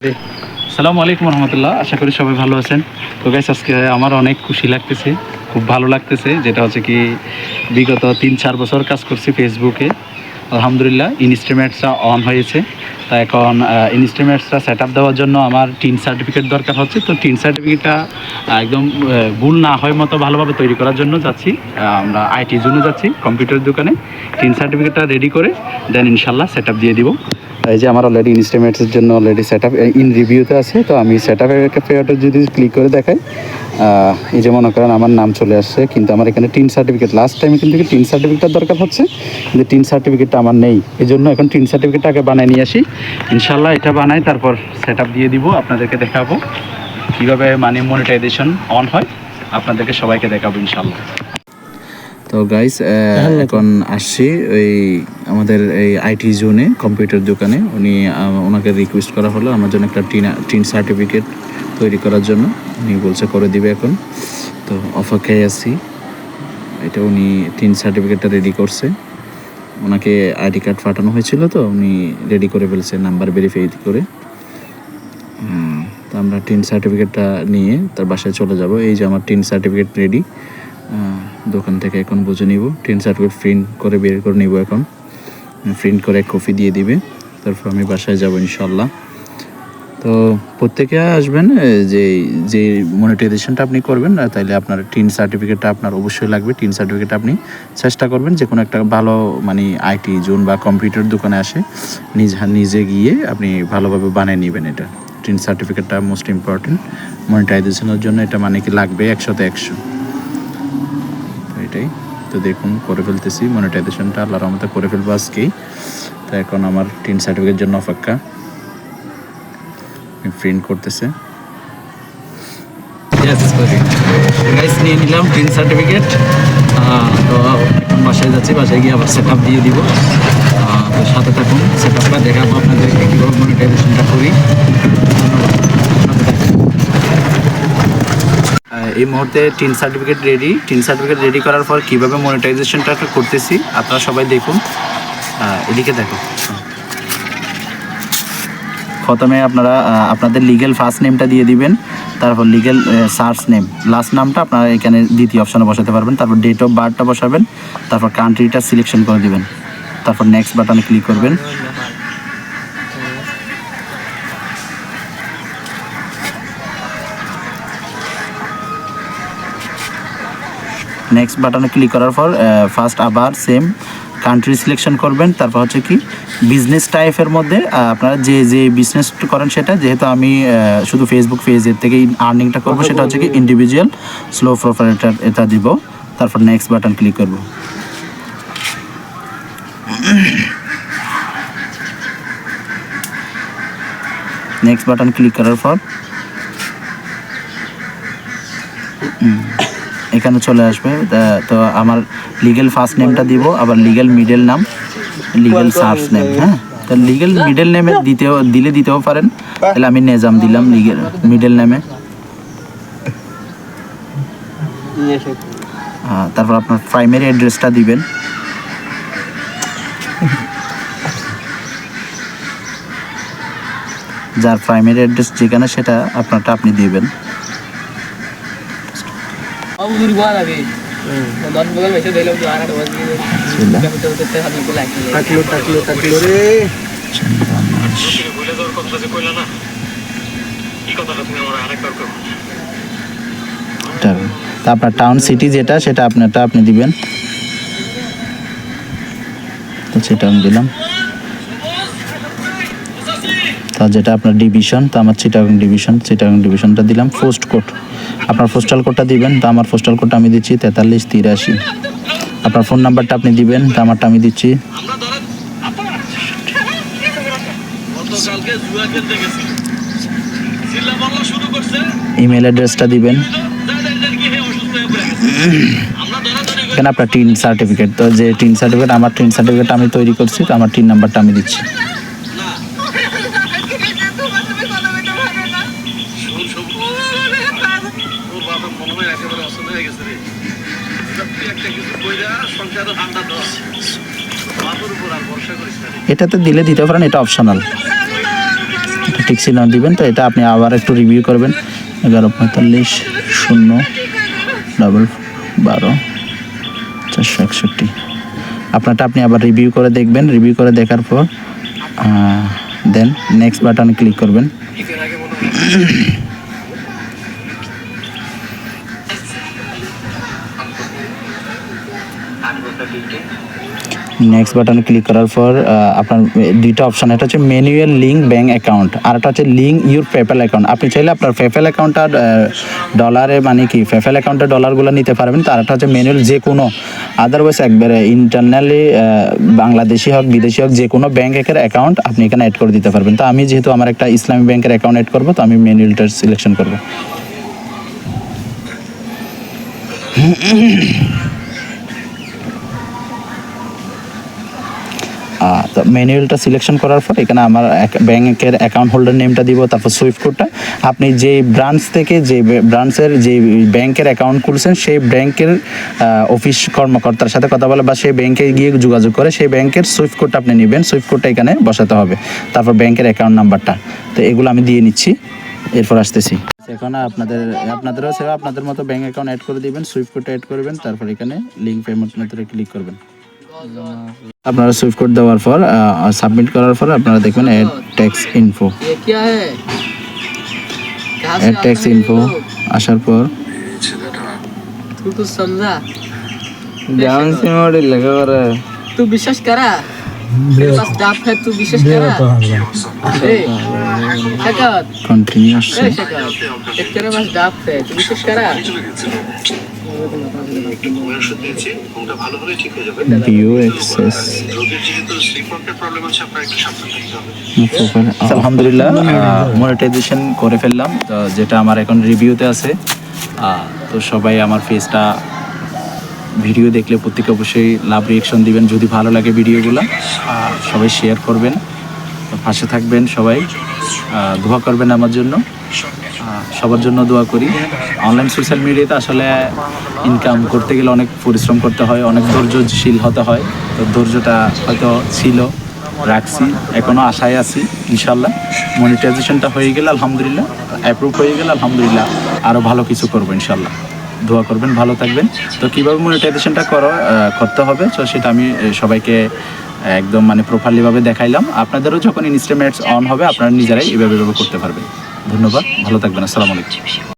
আসসালামু আলাইকুম রহমতুল্লাহ, আশা করি সবাই ভালো আছেন। তো গাইস, আজকে আমার অনেক খুশি লাগতেছে, খুব ভালো লাগতেছে। যেটা হচ্ছে কি, বিগত 3-4 বছর কাজ করছি ফেসবুকে। আলহামদুলিল্লাহ ইনস্ট্রুমেন্টসটা অন হয়েছে। তা এখন ইনস্ট্রুমেন্টসটা সেট আপ দেওয়ার জন্য আমার টিন সার্টিফিকেট দরকার হচ্ছে। তো টিন সার্টিফিকেটটা একদম ভুল না হয় মতো ভালোভাবে তৈরি করার জন্য যাচ্ছি। আমরা আইটি জোনে যাচ্ছি, কম্পিউটার দোকানে। টিন সার্টিফিকেটটা রেডি করে দেন ইনশাল্লাহ সেট আপ দিয়ে দিব। এই যে আমার অলরেডি ইনস্ট্রুমেন্টসের জন্য অলরেডি সেট আপ ইন রিভিউতে আছে। তো আমি সেট আপের একটা পেয়ারটা যদি ক্লিক করে দেখাই, এই যে মনে করেন আমার নাম চলে আসছে, কিন্তু আমার এখানে টিন সার্টিফিকেট লাস্ট টাইম কিন্তু টিন সার্টিফিকেটটা দরকার হচ্ছে, কিন্তু টিন সার্টিফিকেটটা আমার নেই। এই জন্য এখন টিন সার্টিফিকেটটা আগে বানিয়ে নিয়ে আসি। ইনশাল্লাহ এটা বানাই, তারপর সেট আপ দিয়ে দিব, আপনাদেরকে দেখাবো কীভাবে মানে মনিটাইজেশন অন হয়, আপনাদেরকে সবাইকে দেখাবো ইনশাল্লাহ। তো গাইস, এখন আসছি ওই আমাদের এই আইটি জোনে, কম্পিউটার দোকানে। ওনাকে রিকোয়েস্ট করা হলো আমার জন্য একটা টিন সার্টিফিকেট তৈরি করার জন্য। উনি বলছে করে দিবে এখন। তো অপেক্ষায় আছি। এটা উনি টিন সার্টিফিকেটটা রেডি করছে। ওনাকে আইডি কার্ড পাঠানো হয়েছিল, তো উনি রেডি করে ফেলছে নাম্বার ভেরিফাই করে। তো আমরা টিন সার্টিফিকেটটা নিয়ে তার বাসায় চলে যাব। এই যে আমার টিন সার্টিফিকেট রেডি। দোকান থেকে এখন বুঝে নিব, টিন সার্টিফিকেট প্রিন্ট করে বের করে নিব। এখন প্রিন্ট করে কপি দিয়ে দিবে, তারপর আমি বাসায় যাব ইনশাল্লাহ। তো প্রত্যেকে আসবেন, যে যে মনিটাইজেশনটা আপনি করবেন, তাইলে আপনার টিন সার্টিফিকেটটা আপনার অবশ্যই লাগবে। টিন সার্টিফিকেট আপনি চেষ্টা করবেন যে কোনো একটা ভালো মানে আইটি জোন বা কম্পিউটার দোকানে আসে নিজে গিয়ে আপনি ভালোভাবে বানিয়ে নেবেন। এটা টিন সার্টিফিকেটটা মোস্ট ইম্পর্টেন্ট মনিটাইজেশনের জন্য। এটা মানে কি লাগবে 100-তে 100। এটাই তো দেখুন, করে ফেলতেছি মনিটাইজেশনটা, আল্লাহর রহমতে করে ফেলবো আজকেই। তো এখন আমার টিন সার্টিফিকেট জন্য অপেক্ষা, প্রিন্ট করতেছে। নিয়ে নিলাম টিন সার্টিফিকেট। তো এখন বাসায় যাচ্ছি, বাসায় গিয়ে আবার সেট আপ দিয়ে দিব। তো সাথে থাকুন, সেট আপটা দেখাবো আপনাদেরকে কীভাবে মনিটাইজেশনটা করি। এই মুহূর্তে tin certificate ready. Tin certificate ready করার পর কীভাবে মনিটাইজেশনটা করতেছি আপনারা সবাই দেখুন। এদিকে দেখো, প্রথমে আপনারা আপনাদের লিগ্যাল ফার্স্ট নেমটা দিয়ে দিবেন, তারপর লিগ্যাল সার্চ নেম লাস্ট নামটা আপনারা এখানে দ্বিতীয় অপশানে বসাতে পারবেন। তারপর ডেট অফ বার্থটা বসাবেন, তারপর কান্ট্রিটা সিলেকশন করে দিবেন, তারপর নেক্সট বাটনে ক্লিক করবেন। নেক্সট বাটনে ক্লিক করার পর ফার্স্ট আবার সেম কান্ট্রি সিলেকশন করবেন। তারপর হচ্ছে কি বিজনেস টাইপের মধ্যে আপনারা যে বিজনেস করেন সেটা, যেহেতু আমি শুধু ফেসবুক পেজের থেকে আর্নিংটা করবো, সেটা হচ্ছে কি ইন্ডিভিজুয়াল স্লো প্রোপ্রাইটার, এটা দিব। তারপর নেক্সট বাটন ক্লিক করব। নেক্সট বাটন ক্লিক করার পর এখানে চলে আসবে। তো আমার লিগ্যাল ফার্স্ট নেমটা দিব, আবার লিগ্যাল মিডল নাম, লিগ্যাল সার্চ নেম। হ্যাঁ, তো লিগ্যাল মিডল নেমে দিতেও পারেন। তাহলে আমি নেজাম দিলাম লিগ্যাল মিডল নেমে। তারপর আপনার প্রাইমারি অ্যাড্রেসটা দিবেন। যার প্রাইমারি অ্যাড্রেস যেখানে, সেটা আপনারটা আপনি দিবেন। আপনার টাউন সিটি যেটা, সেটা আপনারটা আপনি দিবেন। তো সেটা আমি দিলাম। তো যেটা আপনার ডিভিশন, তো আমার চিটাগং ডিভিশনটা দিলাম। পোস্ট কোড, আপনার পোস্টাল কোডটা দিবেন। তো আমার পোস্টাল কোডটা আমি দিচ্ছি 4383। আপনার ফোন নাম্বারটা আপনি দিবেন, তো আমারটা আমি দিচ্ছি। ইমেল অ্যাড্রেসটা দিবেন। এখানে আপনার টিন সার্টিফিকেট, তো যে টিন সার্টিফিকেট, আমার টিন সার্টিফিকেট আমি তৈরি করছি, তো আমার টিন নাম্বারটা আমি দিচ্ছি। এটাতে দিতে পারেন, এটা অপশনাল। টিক চিহ্ন দিবেন। তো এটা আপনি আবার একটু রিভিউ করবেন। 1145 0 12 461। আপনারটা আপনি আবার রিভিউ করে দেখবেন। রিভিউ করে দেখার পর দেন নেক্সট বাটনে ক্লিক করবেন। নেক্সট বাটনে ক্লিক করার পর আপনার দুইটা অপশন, একটা হচ্ছে ম্যানুয়াল লিঙ্ক ব্যাঙ্ক অ্যাকাউন্ট, আর একটা হচ্ছে লিঙ্ক ইউর পেপ্যাল অ্যাকাউন্ট। আপনি চাইলে আপনার পেপ্যাল অ্যাকাউন্টটা ডলারে মানে কি পেপ্যাল অ্যাকাউন্টে ডলারগুলো নিতে পারবেন। তো আরেকটা হচ্ছে ম্যানুয়াল যে কোনো আদারওয়াইজ একবারে ইন্টারনালি বাংলাদেশি হোক বিদেশি হোক যে কোনো ব্যাঙ্কের অ্যাকাউন্ট আপনি এখানে অ্যাড করে দিতে পারবেন। তো আমি যেহেতু আমার একটা ইসলামী ব্যাংকের অ্যাকাউন্ট অ্যাড করবো, তো আমি ম্যানুয়ালটা সিলেকশন করবো। তো ম্যানুয়ালটা সিলেকশন করার পর এখানে আমার ব্যাংকের অ্যাকাউন্ট হোল্ডার নেমটা দিব, তারপর সুইফট কোডটা। আপনি যে ব্রাঞ্চ থেকে যে ব্রাঞ্চের যে ব্যাংকের অ্যাকাউন্ট খুলছেন সেই ব্যাংকের অফিস কর্মকর্তার সাথে কথা বলে বা সেই ব্যাংকে গিয়ে যোগাযোগ করে সেই ব্যাংকের সুইফট কোডটা আপনি নেবেন। সুইফট কোডটা এখানে বসাতে হবে, তারপর ব্যাংকের অ্যাকাউন্ট নাম্বারটা। তো এগুলো আমি দিয়ে নিচ্ছি, এরপর আসতেছি। এখন আপনাদেরও সেবা আপনাদের মতো ব্যাংক অ্যাকাউন্ট অ্যাড করে দিবেন, সুইফট কোডটা অ্যাড করবেন, তারপর এখানে লিঙ্ক পেমেন্ট মেথডে ক্লিক করবেন। আপনারা সুইফট কোড দেওয়ার পর সাবমিট করার পর আপনারা দেখবেন add tax info. Add tax info আসার পর तू विश्वास करा मेरे पास डाफ है तू विश्वास करा शकत কন্টিনিউ আসছে। शकत एक तेरे पास डाफ है तू विश्वास करा ভিউ অ্যাক্সেস আলহামদুলিল্লাহ মনিটাইজেশন করে ফেললাম, তো যেটা আমার এখন রিভিউতে আছে। তো সবাই আমার পেজটা ভিডিও দেখলে প্রত্যেকে অবশ্যই লাভ রিয়েকশন দিবেন, যদি ভালো লাগে ভিডিওগুলো সবাই শেয়ার করবেন, পাশে থাকবেন, সবাই দোয়া করবেন আমার জন্য, সবার জন্য দোয়া করি। অনলাইন সোশ্যাল মিডিয়াতে আসলে ইনকাম করতে গেলে অনেক পরিশ্রম করতে হয়, অনেক ধৈর্যশীল হতে হয়। তো ধৈর্যটা হয়তো ছিল, রাখছি, এখনও আশায় আছি। ইনশাল্লাহ মনিটাইজেশনটা হয়ে গেলে আলহামদুলিল্লাহ, অ্যাপ্রুভ হয়ে গেলে আলহামদুলিল্লাহ আরও ভালো কিছু করবো ইনশাল্লাহ। দোয়া করবেন, ভালো থাকবেন। তো কীভাবে মনিটাইজেশনটা করতে হবে, তো সেটা আমি সবাইকে একদম মানে প্রপারলিভাবে দেখাইলাম। আপনাদেরও যখন ইনস্টামেটস অন হবে আপনারা নিজেরাই এভাবে করতে পারবেন। ধন্যবাদ, ভালো থাকবেন, আসসালামু আলাইকুম।